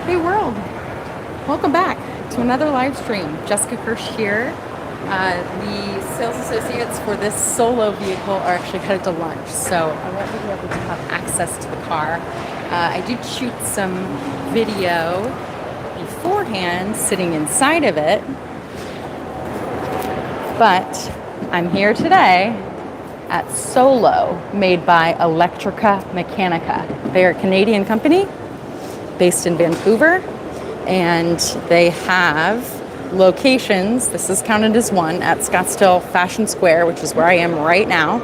Hey world, welcome back to another live stream. Jessica Kirsh here. The sales associates for this solo vehicle are actually headed to lunch, so I won't be able to have access to the car. I did shoot some video beforehand sitting inside of it, but I'm here today at Solo, made by ElectraMeccanica. They're a Canadian company based in Vancouver, and they have locations. This is counted as one at Scottsdale Fashion Square, which is where I am right now,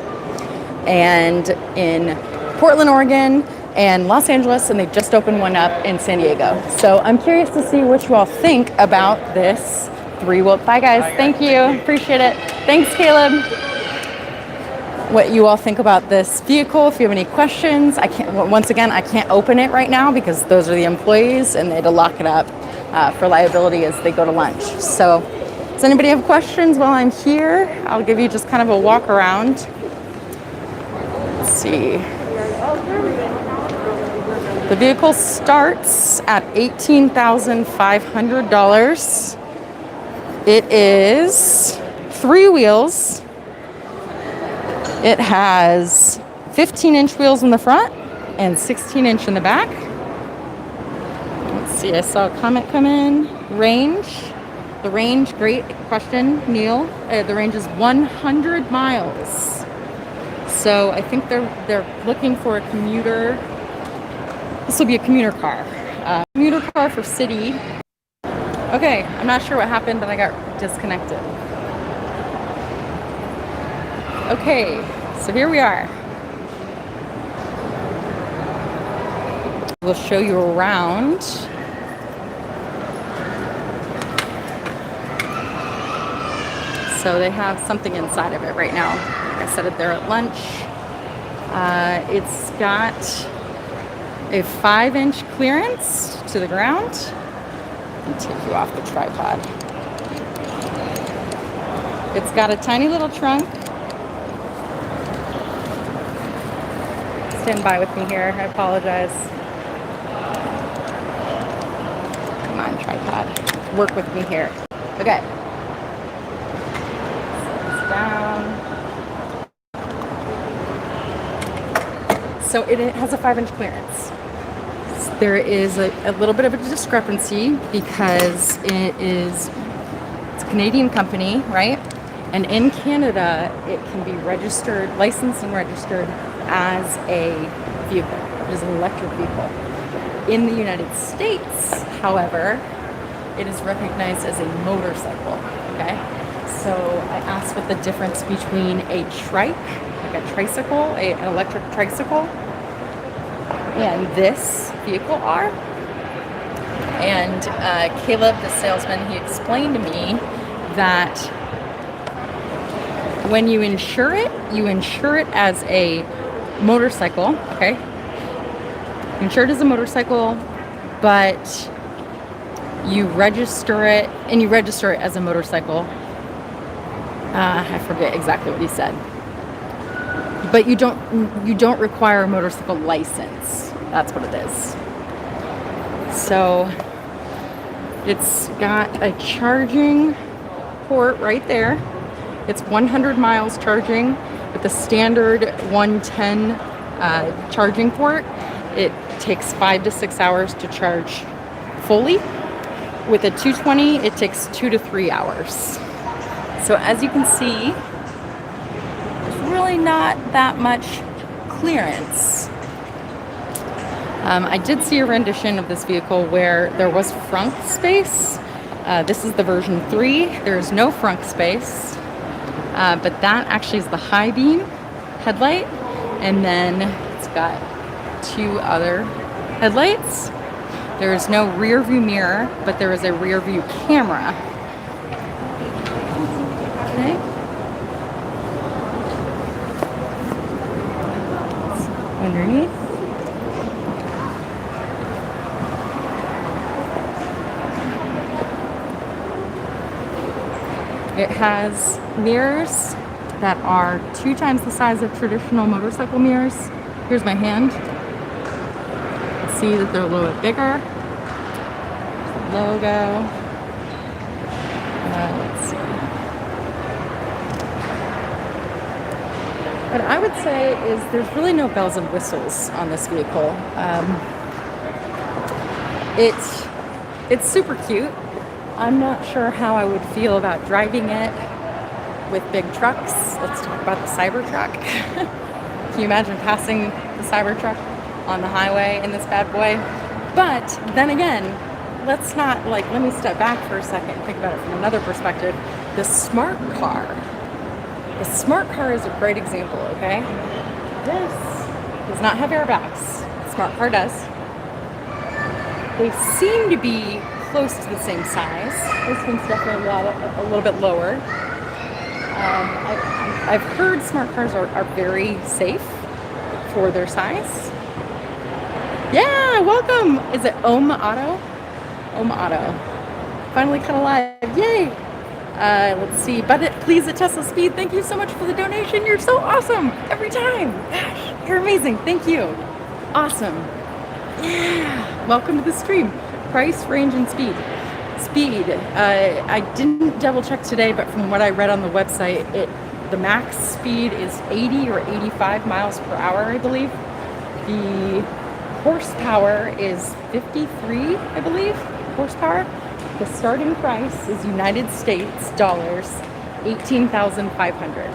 and in Portland, Oregon, and Los Angeles, and they just opened one up in San Diego. So I'm curious to see what you all think about this three-wheel. Bye guys, thank you, appreciate it. Thanks Caleb. What you all think about this vehicle. If you have any questions, I can't open it right now because those are the employees and they had to lock it up for liability as they go to lunch. So does anybody have questions while I'm here? I'll give you just kind of a walk around. Let's see. The vehicle starts at $18,500. It is 3 wheels. It has 15-inch wheels in the front and 16-inch in the back. Let's see, I saw a comment come in. Range. The range, great question, Neil. The range is 100 miles. So I think they're looking for a commuter. This will be a commuter car. Commuter car for city. Okay, I'm not sure what happened, but I got disconnected. Okay, so here we are. We'll show you around. So they have something inside of it right now. Like I said, they're at lunch. It's got a 5-inch clearance to the ground. Let me take you off the tripod. It's got a tiny little trunk. Stand by with me here. I apologize. Come on, tripod. Work with me here. Okay. Set this down. So it has a 5-inch clearance. There is a little bit of a discrepancy because it's a Canadian company, right? And in Canada, it can be registered, licensed and registered as a vehicle. It is an electric vehicle. In the United States, however, it is recognized as a motorcycle, okay? So I asked what the difference between a trike, like a tricycle, an electric tricycle, and this vehicle are. And Caleb, the salesman, he explained to me that when you insure it as a motorcycle, okay? Insured as a motorcycle, but you register it as a motorcycle. I forget exactly what he said. But you don't require a motorcycle license. That's what it is. So it's got a charging port right there. It's 100 miles charging with the standard 110 charging port. It takes 5 to 6 hours to charge fully. With a 220, it takes 2 to 3 hours. So as you can see, there's really not that much clearance. I did see a rendition of this vehicle where there was front space. This is the version 3. There's no front space. But that actually is the high beam headlight, and then it's got 2 other headlights. There is no rear view mirror, but there is a rear view camera. Okay. Underneath. It has mirrors that are 2 times the size of traditional motorcycle mirrors. Here's my hand. See that they're a little bit bigger. logo. Let's see. What I would say is there's really no bells and whistles on this vehicle. It's super cute. I'm not sure how I would feel about driving it with big trucks. Let's talk about the Cybertruck. Can you imagine passing the Cybertruck on the highway in this bad boy? But then again, let me step back for a second and think about it from another perspective. The smart car. The smart car is a great example, okay? This does not have airbags. The smart car does. They seem to be close to the same size. This one's definitely a little bit lower. I've heard smart cars are very safe for their size. Yeah, welcome. Is it Ohm Auto? Ohm Auto. Finally cut alive. Yay. Let's see. But please, at Tesla Speed, thank you so much for the donation. You're so awesome every time. Gosh, you're amazing. Thank you. Awesome. Yeah. Welcome to the stream. Price, range, and speed. Speed. I didn't double check today, but from what I read on the website, the max speed is 80 or 85 miles per hour, I believe. The horsepower is 53, I believe, horsepower. The starting price is United States dollars, 18,500.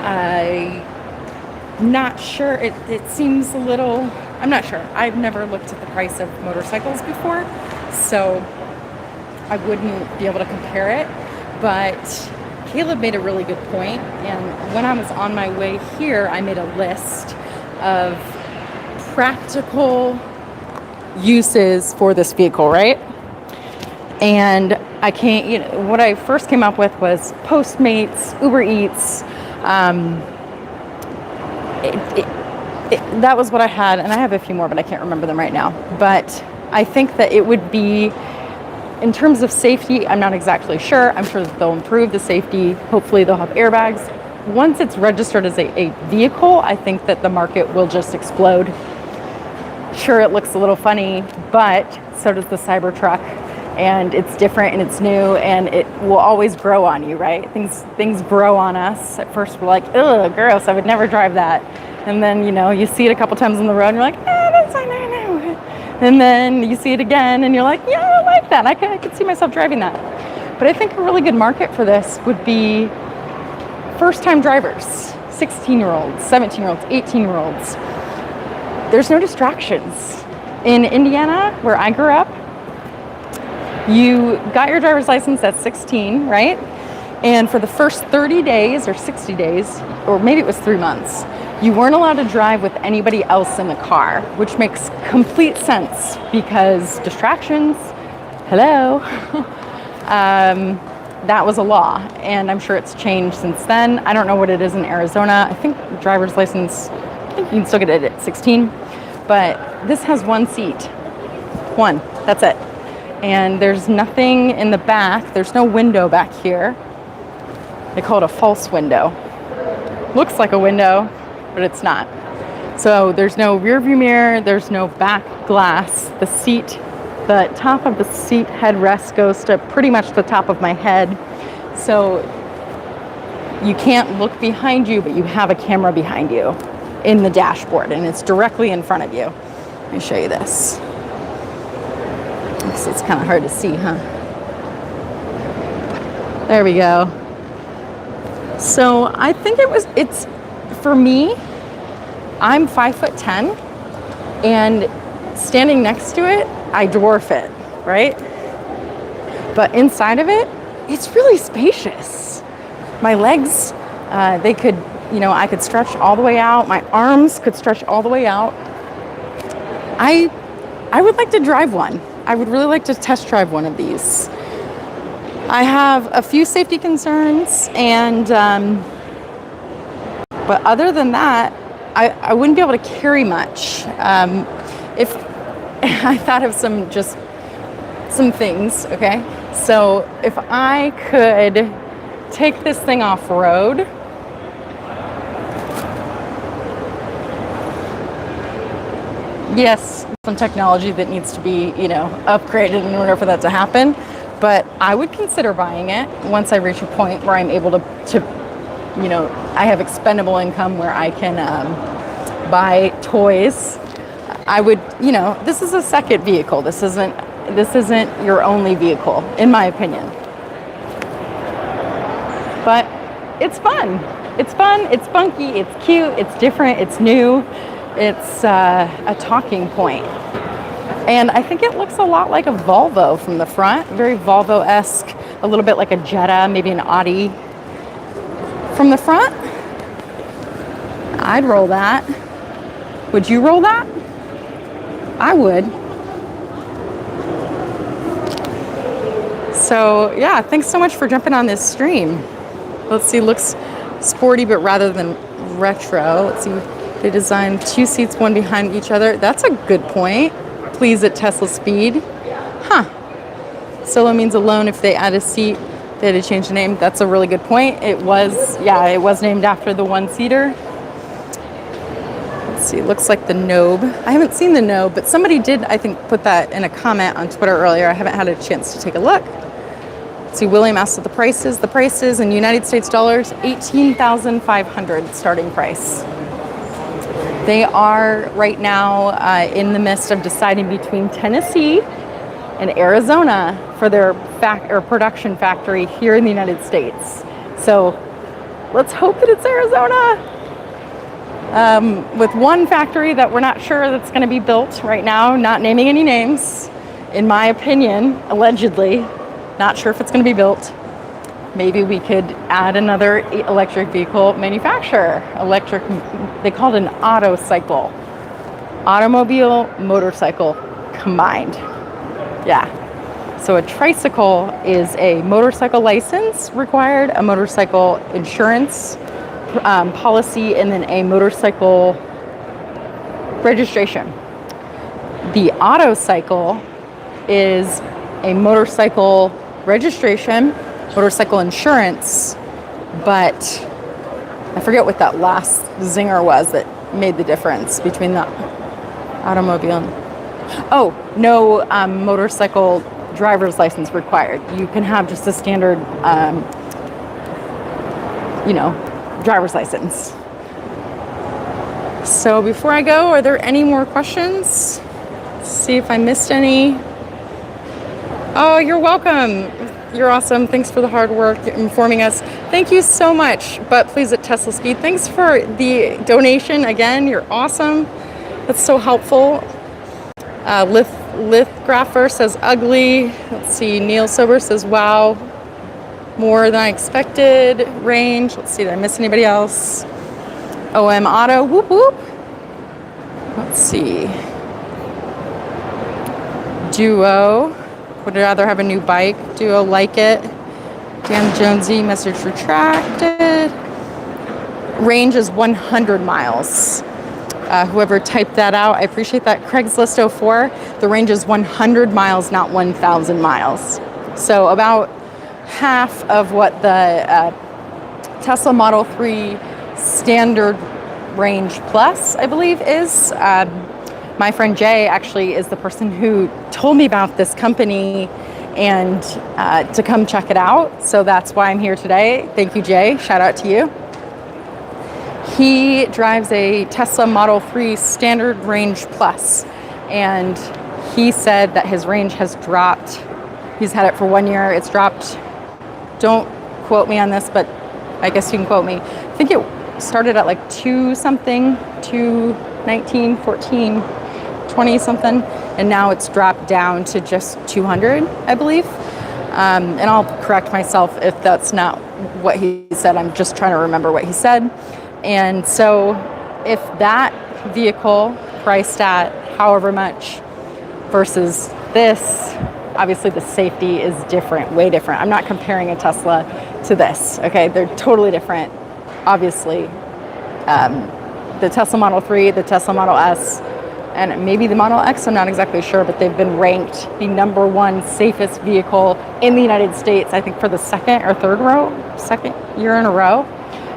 I'm not sure. It seems a little. I'm not sure. I've never looked at the price of motorcycles before, so I wouldn't be able to compare it. But Caleb made a really good point, and when I was on my way here, I made a list of practical uses for this vehicle, right? And I can't, what I first came up with was Postmates, Uber Eats. That was what I had, and I have a few more, but I can't remember them right now. But I think that it would be, in terms of safety, I'm not exactly sure. I'm sure that they'll improve the safety. Hopefully they'll have airbags. Once it's registered as a vehicle, I think that the market will just explode. Sure, it looks a little funny, but so does the Cybertruck. And it's different and it's new and it will always grow on you, right? Things grow on us. At first we're like, ugh, gross, I would never drive that. And then, you see it a couple times on the road and you're like, that's fine, no. And then you see it again and you're like, yeah, I like that. I could see myself driving that. But I think a really good market for this would be first-time drivers, 16-year-olds, 17-year-olds, 18-year-olds. There's no distractions. In Indiana, where I grew up, you got your driver's license at 16, right? And for the first 30 days or 60 days, or maybe it was 3 months, you weren't allowed to drive with anybody else in the car, which makes complete sense because distractions, hello. That was a law, and I'm sure it's changed since then. I don't know what it is in Arizona. I think driver's license, I think you can still get it at 16, but this has one seat. One, that's it. And there's nothing in the back. There's no window back here. They call it a false window. Looks like a window, but it's not. So there's no rear view mirror. There's no back glass. The top of the seat headrest goes to pretty much the top of my head. So you can't look behind you, but you have a camera behind you in the dashboard, and it's directly in front of you. Let me show you this. It's kind of hard to see, huh? There we go. So I think it's for me, I'm 5'10", and standing next to it, I dwarf it, right? But inside of it, it's really spacious. My legs, they could, I could stretch all the way out. My arms could stretch all the way out. I would like to drive one. I would really like to test drive one of these. I have a few safety concerns, and but other than that, I wouldn't be able to carry much. If I thought of some things, okay? So if I could take this thing off road, Yes, some technology that needs to be, upgraded in order for that to happen. But I would consider buying it once I reach a point where I'm able to I have expendable income where I can buy toys. I would, this is a second vehicle. This isn't your only vehicle, in my opinion. But it's fun. It's fun. It's funky. It's cute. It's different. It's new. It's a talking point. And I think it looks a lot like a Volvo from the front, very Volvo-esque, a little bit like a Jetta, maybe an Audi from the front. I'd roll that. Would you roll that? I would. So yeah, thanks so much for jumping on this stream. Let's see, looks sporty, but rather than retro. Let's see, they designed 2 seats, one behind each other. That's a good point. Please at Tesla speed. Huh. Solo means alone. If they add a seat, they had to change the name. That's a really good point. It was named after the one-seater. Let's see, it looks like the Nobe. I haven't seen the Nobe, but somebody did, I think, put that in a comment on Twitter earlier. I haven't had a chance to take a look. Let's see, William asked what the price is. The price is, in United States dollars, $18,500 starting price. They are right now in the midst of deciding between Tennessee and Arizona for their production factory here in the United States. So let's hope that it's Arizona. With one factory that we're not sure that's going to be built right now, not naming any names, in my opinion, allegedly, not sure if it's going to be built. Maybe we could add another electric vehicle manufacturer. They call it an auto cycle. Automobile, motorcycle combined. Yeah. So a tricycle is a motorcycle license required, a motorcycle insurance policy, and then a motorcycle registration. The auto cycle is a motorcycle registration, motorcycle insurance, but I forget what that last zinger was that made the difference between the automobile and... Oh, no motorcycle driver's license required. You can have just a standard, driver's license. So before I go, are there any more questions? Let's see if I missed any. Oh, you're welcome. You're awesome. Thanks for the hard work informing us. Thank you so much. But please at Tesla Speed, thanks for the donation. Again, you're awesome. That's so helpful. Lithgrapher says ugly. Let's see. Neil Sober says wow. More than I expected. Range. Let's see. Did I miss anybody else? OM Auto. Whoop whoop. Let's see. Duo. Would rather have a new bike. Duo, like it. Dan Jonesy, message retracted. Range is 100 miles. Whoever typed that out, I appreciate that. Craigslist 04, the range is 100 miles, not 1,000 miles. So about half of what the Tesla Model 3 standard range plus, I believe, is. My friend Jay actually is the person who told me about this company and to come check it out. So that's why I'm here today. Thank you, Jay. Shout out to you. He drives a Tesla Model 3 standard range plus, and he said that his range has dropped. He's had it for 1 year. It's dropped. Don't quote me on this, but I guess you can quote me. I think it started at like 219, 14, 20 something, and now it's dropped down to just 200, I believe. And I'll correct myself if that's not what he said. I'm just trying to remember what he said. And so if that vehicle priced at however much versus this, obviously the safety is different, way different. I'm not comparing a Tesla to this, okay? They're totally different. Obviously, the Tesla Model 3, the Tesla Model S, and maybe the Model X, I'm not exactly sure, but they've been ranked the #1 safest vehicle in the United States, I think for the second year in a row.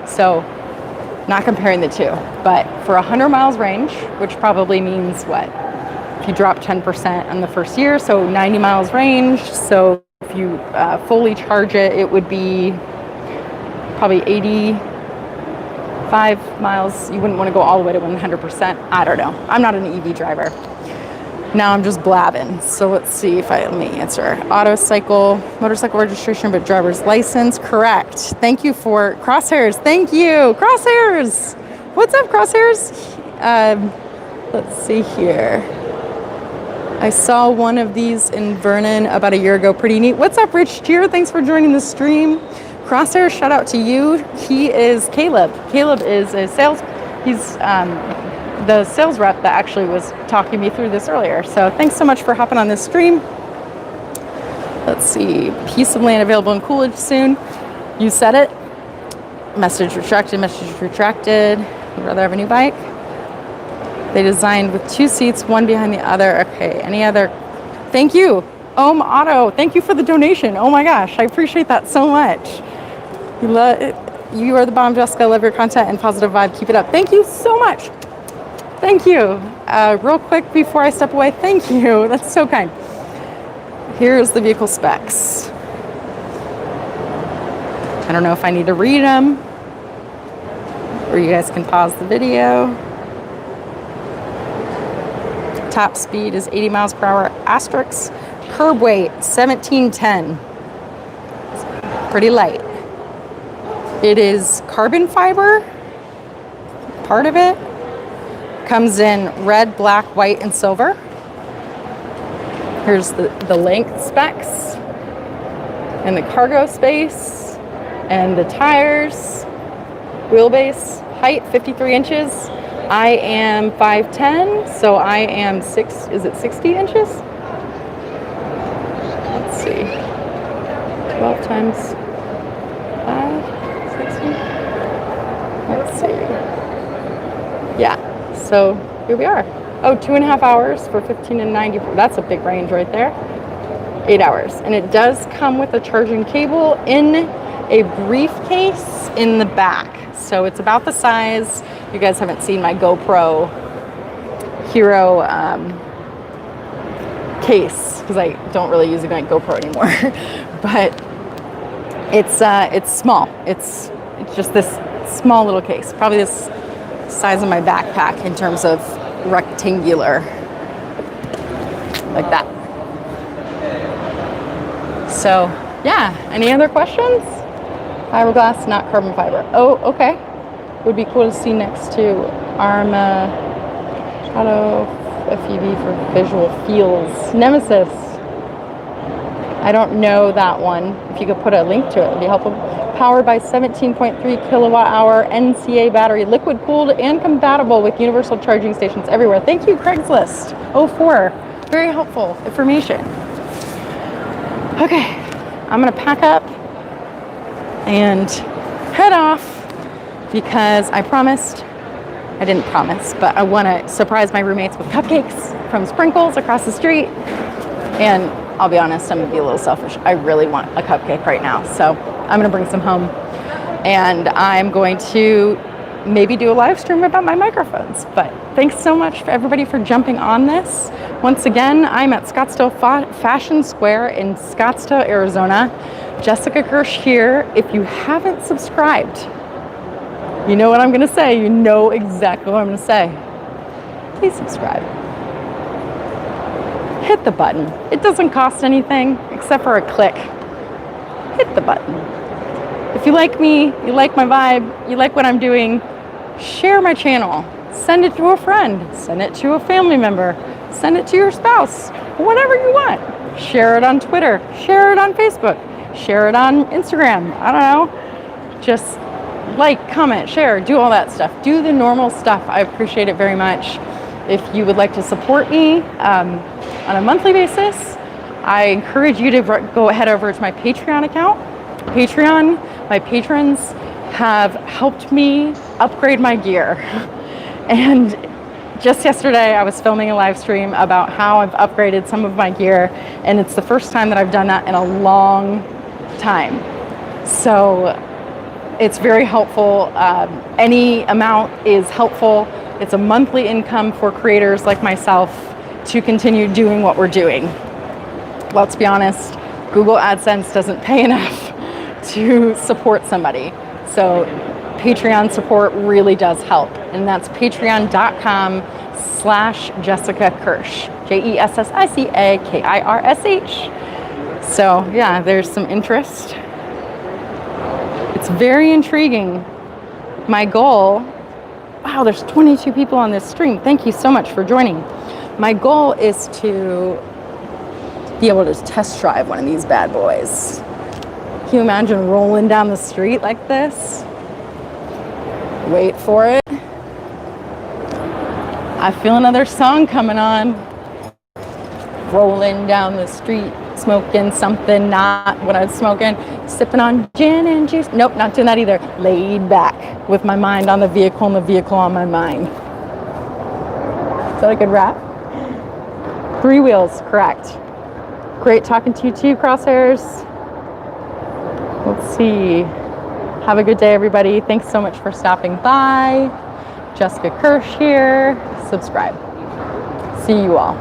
So not comparing the two, but for 100 miles range, which probably means what? if you drop 10% on the first year, so 90 miles range. So if you fully charge it, it would be probably 85 miles. You wouldn't want to go all the way to 100%. I don't know. I'm not an EV driver. Now I'm just blabbing. So let's see if let me answer. Motorcycle registration, but driver's license. Correct. Thank you for Crosshairs. Thank you. Crosshairs. What's up, Crosshairs? Let's see here. I saw one of these in Vernon about a year ago. Pretty neat. What's up, Rich Cheer? Thanks for joining the stream. Crosshairs, shout out to you. He is Caleb. Caleb is he's the sales rep that actually was talking me through this earlier. So thanks so much for hopping on this stream. Let's see. Piece of land available in Coolidge soon. You said it. Message retracted. Would rather have a new bike. They designed with 2 seats, one behind the other. Okay, any other? Thank you. Auto, thank you for the donation. Oh my gosh, I appreciate that so much. You are the bomb, Jessica. Love your content and positive vibe. Keep it up. Thank you so much. Thank you. Real quick before I step away, thank you. That's so kind. Here's the vehicle specs. I don't know if I need to read them, or you guys can pause the video. Top speed is 80 miles per hour, asterisk. Curb weight, 1710. It's pretty light. It is carbon fiber, part of it. Comes in red, black, white, and silver. Here's the length specs, and the cargo space, and the tires. Wheelbase, height, 53 inches. I am 5'10", so I am 60 inches? Let's see. 12 times 5, 60. Let's see. Yeah, so here we are. Oh, 2.5 hours for 15 and 90. That's a big range right there. 8 hours. And it does come with a charging cable in a briefcase in the back. So it's about the size. You guys haven't seen my GoPro Hero case because I don't really use a GoPro anymore. But it's small. It's just this small little case, probably this size of my backpack in terms of rectangular, like that. So yeah, any other questions? Fiberglass, not carbon fiber. Oh, okay. Would be cool to see next to Arma Shadow FEV for visual feels. Nemesis. I don't know that one. If you could put a link to it, it'd be helpful. Powered by 17.3 kilowatt hour NCA battery, liquid cooled and compatible with universal charging stations everywhere. Thank you, Craigslist 04. Very helpful information. Okay, I'm gonna pack up and head off because I didn't promise, but I want to surprise my roommates with cupcakes from Sprinkles across the street. And I'll be honest, I'm gonna be a little selfish. I really want a cupcake right now, so I'm gonna bring some home, and I'm going to maybe do a live stream about my microphones. But thanks so much for everybody for jumping on this. Once again, I'm at Scottsdale Fashion Square in Scottsdale, Arizona. Jessica Kirsh here. If you haven't subscribed, you know what I'm gonna say. You know exactly what I'm gonna say. Please subscribe. Hit the button. It doesn't cost anything except for a click. Hit the button. If you like me, you like my vibe, you like what I'm doing, share my channel. Send it to a friend. Send it to a family member. Send it to your spouse. Whatever you want. Share it on Twitter. Share it on Facebook. Share it on Instagram. I don't know. Just like, comment, share, do all that stuff. Do the normal stuff. I appreciate it very much. If you would like to support me on a monthly basis, I encourage you to go head over to my Patreon account. Patreon, my patrons have helped me upgrade my gear. And just yesterday, I was filming a live stream about how I've upgraded some of my gear, and it's the first time that I've done that in a long time. So it's very helpful. Any amount is helpful. It's a monthly income for creators like myself, to continue doing what we're doing. Let's be honest, Google AdSense doesn't pay enough to support somebody. So Patreon support really does help. And that's patreon.com/Jessica Kirsh, JESSICAKIRSH. So yeah, there's some interest. It's very intriguing. My goal, wow, there's 22 people on this stream. Thank you so much for joining. My goal is to be able to test drive one of these bad boys. Can you imagine rolling down the street like this? Wait for it. I feel another song coming on. Rolling down the street, smoking something, not what I was smoking, sipping on gin and juice. Nope, not doing that either. Laid back with my mind on the vehicle and the vehicle on my mind. Is that a good rap? 3 wheels, correct. Great talking to you too, Crosshairs. Let's see. Have a good day, everybody. Thanks so much for stopping by. Jessica Kirsh here. Subscribe. See you all.